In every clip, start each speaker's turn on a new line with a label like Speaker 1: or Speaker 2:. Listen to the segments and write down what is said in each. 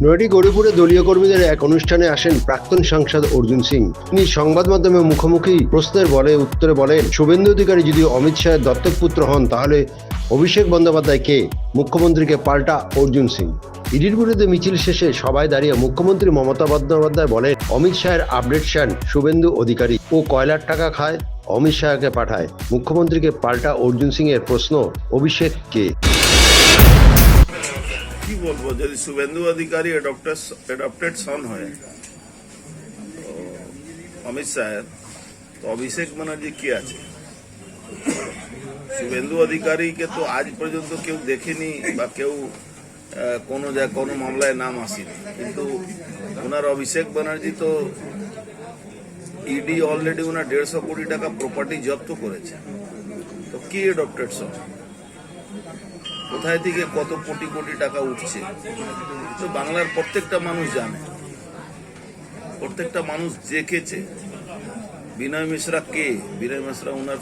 Speaker 1: নয়াটি গৌরীপুরে দলীয় কর্মীদের এক অনুষ্ঠানে আসেন প্রাক্তন সাংসদ অর্জুন সিং। তিনি সংবাদ মাধ্যমে মুখোমুখি প্রশ্নের উত্তরে বলেন, শুভেন্দু অধিকারী যদি অমিত শাহের দত্তক পুত্র হন তাহলে অভিষেক বন্দ্যোপাধ্যায় কে? মুখ্যমন্ত্রীকে পাল্টা অর্জুন সিং। ইডির বিরুদ্ধে মিছিল শেষে সবাই দাঁড়িয়ে মুখ্যমন্ত্রী মমতা বন্দ্যোপাধ্যায় বলেন, অমিত শাহের আপডেট চান শুভেন্দু অধিকারী, ও কয়লার টাকা খায়, অমিত শাহকে পাঠায়। মুখ্যমন্ত্রীকে পাল্টা অর্জুন সিং এর প্রশ্ন, অভিষেক কে?
Speaker 2: কি বলবো, যদি শুভেন্দু অধিকারী অ্যাডপ্টেড সন হয় অমিত শাহের, তো অভিষেক ব্যানার্জি কে আছে? শুভেন্দু অধিকারীকে তো আজ পর্যন্ত কেউ দেখেনি বা কেউ কোনো মামলায় নাম আসেনি, কিন্তু ওনার অভিষেক ব্যানার্জি তো ইডি অলরেডি ওনার 150 কোটি টাকা প্রপার্টি জব্দ করেছে। তো কি অ্যাডপ্টেড সন? কোথায় থেকে কত কোটি কোটি টাকা উঠছে তো বাংলার প্রত্যেকটা মানুষ জানে, প্রত্যেকটা মানুষ দেখেছে। বিনয় মিশ্রা কে? বিনয় মিশ্রা ওনার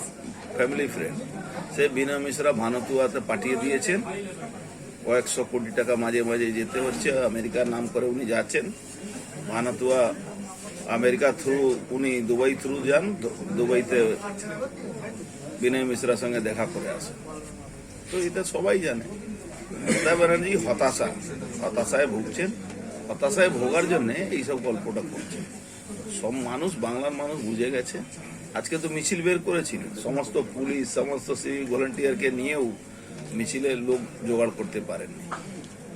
Speaker 2: ফ্যামিলি ফ্রেন্ড। সে বিনয় মিশ্রা ভানুতুয়াতে পাঠিয়ে দিয়েছেন, কয়েকশো কোটি টাকা মাঝে মাঝে যেতে হচ্ছে, আমেরিকার নাম করে উনি যাচ্ছেন। ভানুতুয়া আমেরিকা থ্রু, উনি দুবাই থ্রু যান, দুবাইতে বিনয় মিশ্রার সঙ্গে দেখা করে আসেন। তো এটা সবাই জানে। মমতা ব্যানার্জি হতাশায় ভুগছেন, হতাশায় ভোগার জন্য এইসব গল্পটা করছেন। সব মানুষ, বাংলার মানুষ বুঝে গেছে। আজকে তো মিছিল বের করেছিল, সমস্ত পুলিশ, সমস্ত সিভিক ভলেন্টিয়ারকে নিয়েও মিছিলের লোক জোগাড় করতে পারেননি।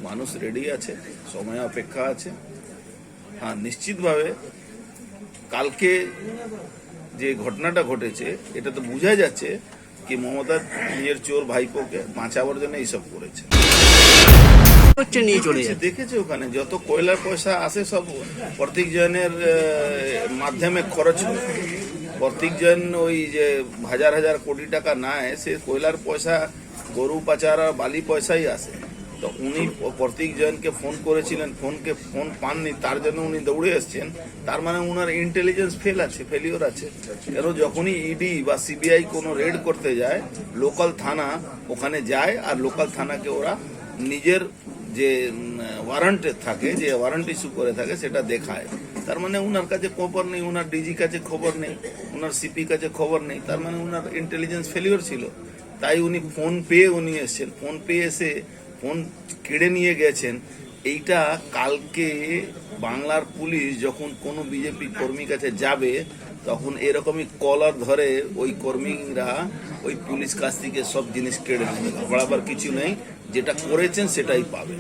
Speaker 2: মানুষ রেডি আছে, সময় অপেক্ষা আছে। হ্যাঁ, নিশ্চিতভাবে কালকে যে ঘটনাটা ঘটেছে এটা তো বোঝা যাচ্ছে কি মমতা নিজের চোর ভাইপোকে বাঁচাবার জন্য এইসব করেছে। দেখেছে ওখানে যত কয়লার পয়সা আসে সব প্রত্যেক জনের মাধ্যমে খরচ হয়। প্রত্যেক জন ওই যে হাজার হাজার কোটি টাকা নেয়, সে কয়লার পয়সা, গরু পাচার আর বালি পয়সাই আসে। তো উনি প্রত্যেক জনকে ফোন করেছিলেন, ফোন পাননি, তার জন্য উনি দৌড়ে এসছেন। তার মানে উনার ইন্টেলিজেন্স ফেলিওর আছে। এর যখনই ইডি বা সিবিআই কোনো রেড করতে যায়, লোকাল থানা ওখানে যায় আর লোকাল থানাকে ওরা নিজের যে ওয়ারেন্ট থাকে, যে ওয়ারেন্ট ইস্যু করে থাকে, সেটা দেখায়। তার মানে উনার কাছে খবর নেই, উনার ডিজি কাছে খবর নেই, উনার সিপি কাছে খবর নেই। তার মানে উনার ইন্টেলিজেন্স ফেলিওর ছিল। তাই উনি ফোন পেয়ে উনি এসছেন, ফোন পেয়ে এসে ফোন কেড়ে নিয়ে গেছেন। এইটা কালকে বাংলার পুলিশ যখন কোনো বিজেপি কর্মী কাছে যাবে, তখন এরকমই কলার ধরে ওই কর্মীরা ওই পুলিশ কাছ থেকে সব জিনিস কেড়ে নেবে। ঘবড়াবার কিছু নেই, যেটা করেছেন সেটাই পাবেন।